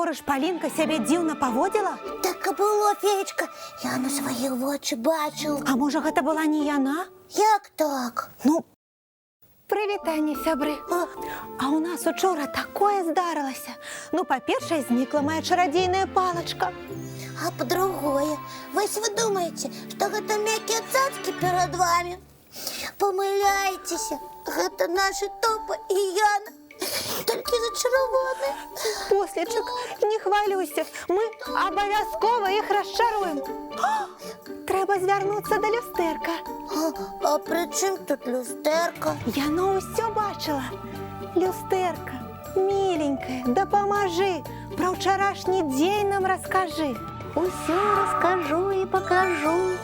гавориш, Палінка сябе дзіўна паводзіла? Так і було, Феечка. Я на свої очі бачила. А можа, гэта была не яна? Як так? Ну, прывітанне, сябры. А у нас учора такое здарылася. Ну, па-першае, знікла моя чарадзейная палачка. А по-другое, вось вы думаете, что гэта мяккія цацкі перед вами? Помыляетеся, гэта наши Топа і Яна. Толькі зачарованы. Послечак, не хвалюйся, мы абавязкова іх расчаруем. Трэба звярнуцца да люстэрка. А пры чым тут люстэрка? Яно ўсё бачыла. Люстэрка, миленькая, дапамажы, пра ўчарашні дзень нам раскажы. Усё раскажу і пакажу.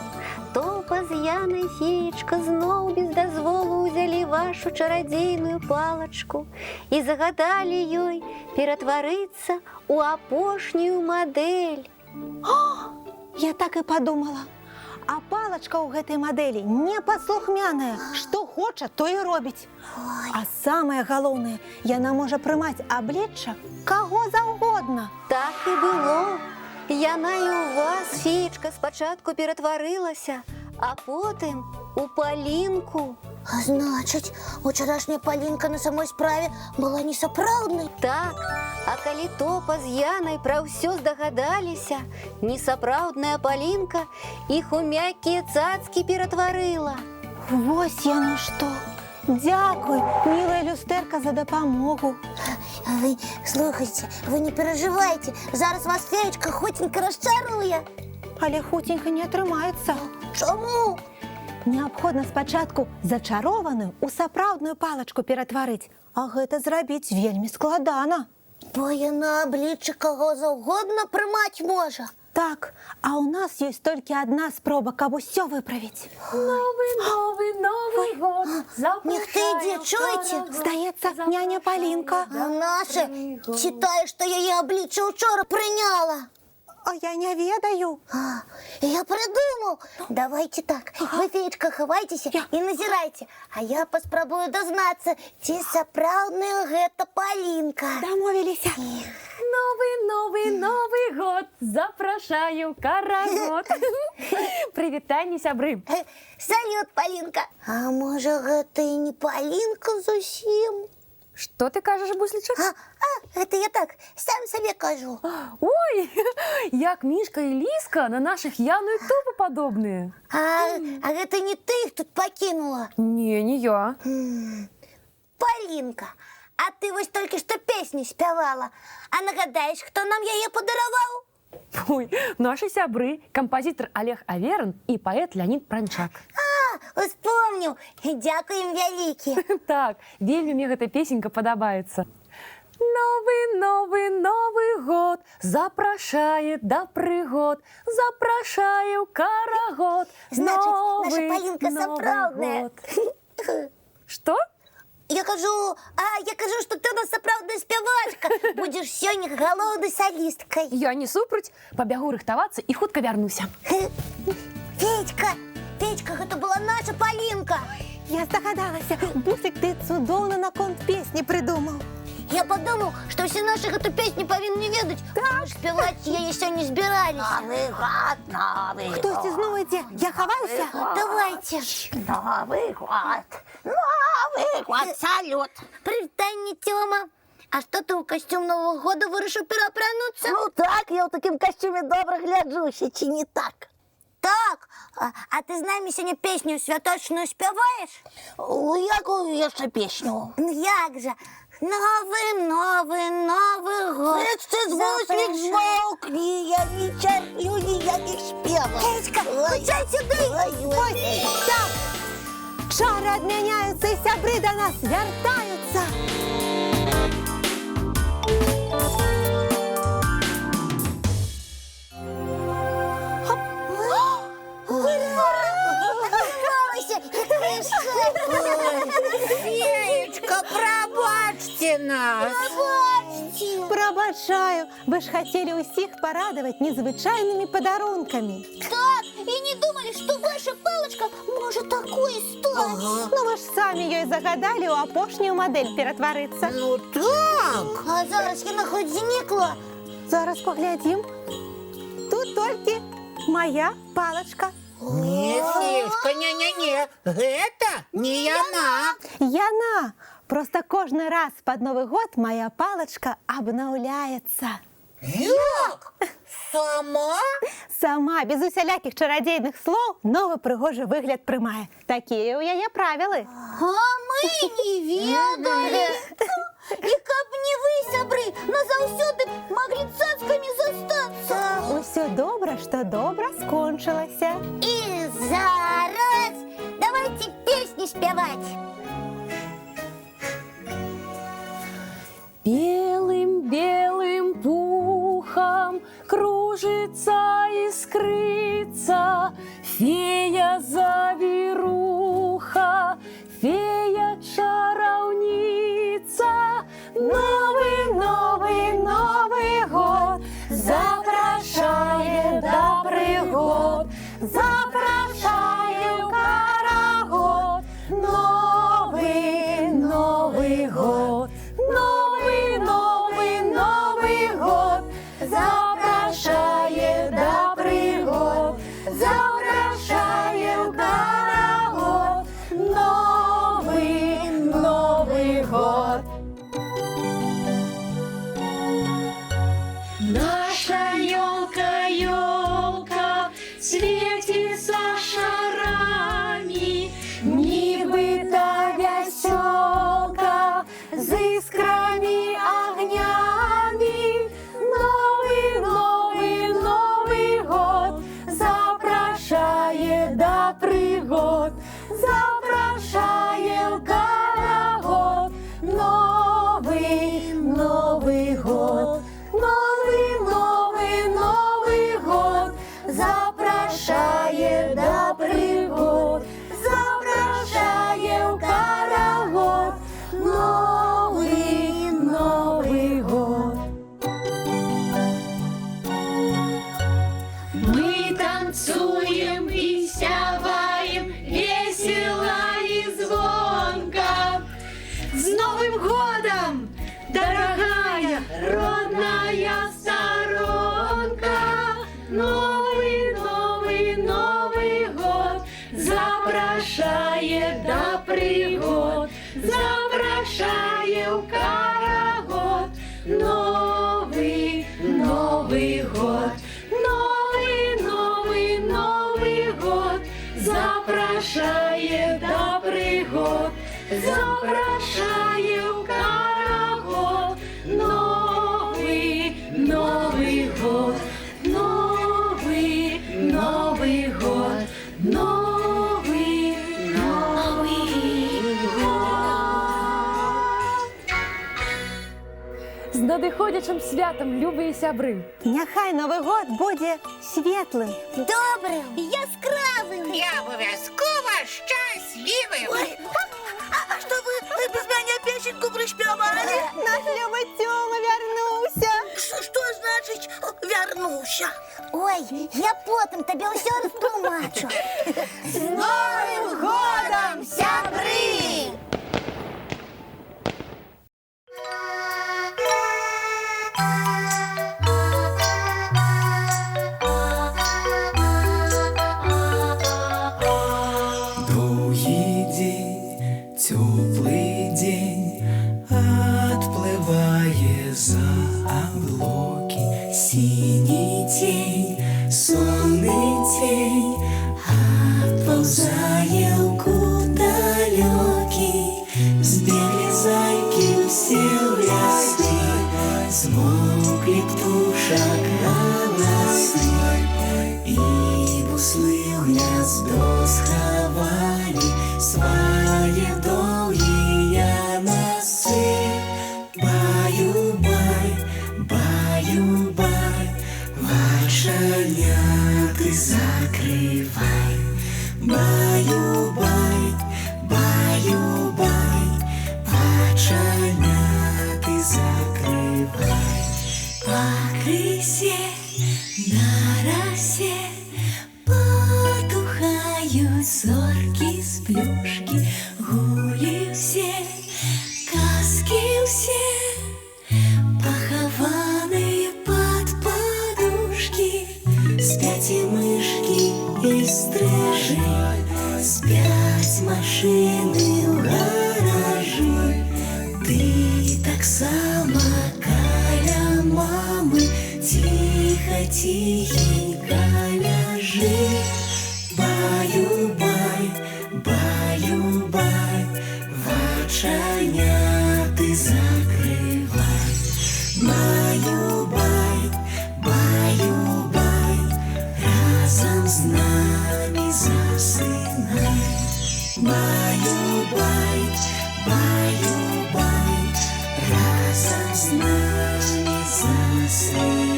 Топа з Янай, Феечка зноў без дазволу ўзялі вашу чарадзейную палачку і загадалі ёй ператварыцца ў апошнюю мадэль. Я так і падумала. А палачка ў гэтай мадэлі непаслухмяная. Што хоча, то і робіць. А самае галоўнае, яна можа прымаць аблічча каго заўгодна. Так і было. Яна і ў вас, Феечка, спачатку ператварылася, а потым у Палінку. А значыць, учарашняя Палінка на самой справе была несапраўднай? Так, а калі Топа з Янай пра ўсё здагадаліся, несапраўдная Палінка іх у мяккія цацкі ператварыла. Вось яно што. Дзякуй, мілая люстэрка, за дапамогу. Вы, слухайте, вы не переживайте. Зараз вас Феечка хутенька расчаруе. Але хутенька не атрымаецца. Чаму? Неабходна спачатку зачарованую ў сапраўдную палачку ператварыць. А гэта зрабіць вельмі складана. Бо яна аблічча каго заўгодна прымаць можа. Так, а ў нас ёсць толькі адна спроба, каб усё выправіць. Новый год. Нехто ідзе, чуеце? Здаецца, няня Палінка. А наша читае, што яе аблічча учора прыняла. А я не ведаю. Я придумал. Давайте так. Вы, Феечка, хавайтеся и назирайте. А я паспрабую дазнаться, ці сапраўдная гэта Палінка. Дамовіліся. Новый год. Запрашаю карагод. Прывітанне, сябры. Салют, Палінка. А можа, гэта і не Палінка зусім? Што ты кажаш, буслічак? Это я так, сам сабе кажу. Ой, як Мішка і Ліска на нашых Яну і Топу падобныя. А гэта не ты іх тут пакінула? Не я. Палінка, а ты вось толькі што песню спявала. А нагадаеш, хто нам яе падараваў? Ой, наши сябры, кампазітар Олег Аверин і паэт Леонид Пранчак. Успомніў. Дзякуем вялікі. Так, вельмі мне гэта песенька падабаецца. Новый год запрашае да прыгод, запрашае ў карагод. Значыць, наша Палінка сапраўдная. Што? Я кажу, што ты у нас сапраўдная спявачка. Будзеш сёння галоўнай салісткай. Я не супраць, пабягу рыхтавацца і хутка вярнуся. Феечка, гэта была наша Палінка. Я здагадалася. Буслік, ты цудоўна наконт песні прыдумаў. Я подумал, что все наши эту песню повинны ведать. Так. Спевать яе сёння збіраліся. Новый год. Хтосьці зноў ідзе. Я хаваюся. Давайте. Новый год, салют. Прывітанне, Тёма. А што ты ў касцюм Нового года вырашыў пераапрануцца? Ну так, я ў такім касцюме добра гляджуся, ці не так? Так, а ты з намі сёння песню святочную спяваеш? Якую яшчэ песню? Ну як жа? Новый год. Ты звуслік змоўкні, я не цярплю ніякіх спеваў. Феечка, включай сюды. Ой, так. Чары адмяняюцца і сябры да нас вяртаюцца. Феечка, пробачьте нас. Прабачаю, вы ж хацелі ўсіх парадаваць незвычайнымі падарункамі. Так, и не думали, что ваша палочка может такое стать. Ну вы ж самі ёй загадалі ў апошнюю мадэль ператварыцца. Ну так. А зараз яна хоць знікла. Зараз поглядім. Тут тільки моя паличка. Нет, Сивка, не-не-не, это не она. Яна. Просто кожен раз під Новий год моя паличка обновляється. Як? Сама? Сама, без усіляких чародійних слов, новий пригожий вигляд приймає. Такі у її правили. А мы не ведали. И каб не вы, сябры, назаўсёды могли цацками застаться. Усе добре, що добре скончилося. И зараз давайте песни спевать. Белым-белым пухом кружится, искрится фея-завируха, фея-чаровница. Новый год запрошает до пригод, запрошает карагод. Новый год, Новый год запрошает до пригод, запрошает карагод. Новый год. Наша елка светится шарами, нібито веселка з искрами огнями. Новый год запрошает до пригод, запрошает карагод. Новый год, Новый год запрошает до пригод, запрошает карагод. Новый год. Мы танцуем и сяваем весело и звонко. С Новым годом, дорогая родная сторонка! Новый год запрошает до пригод, запрошает карагод. Новый год, Новый год запрошает до пригод, запрошает карагод. Новый год, Новый год, Новый год. З надиходячим святом, любі сябри! Нехай Новий год буде світлим. Добрым, яскравым. Я обов'язково щасливим. Ой, а что вы без меня песенку пришпевали? Наш любий Тьома вернувся. Что значит вернуся? Ой, я потом тебе все растлумачу. С Новым годом, сябры! Довгий день, теплий день, отплыває за облаки. Синій тень, сонний тень, отползає далекий. Збігли зайки всі в рясні, змокли птушок голоси. І бусли в гнездо сховали свої довгі носи. Баю-бай, баю-бай, вачаняти закривай. Баю-бай, баю-бай, вачаняти закривай. Покрысе на росе потухают зорки с плюшки. Гули все, каски все, похованные под так сама каля мамы, тихо-тихенько ляжи. Баю-бай, баю-бай, вачаняты закрывай. Баю-бай, баю-бай, разом с нами засынай. Баю-бай, баю-бай, разом с нами засынай.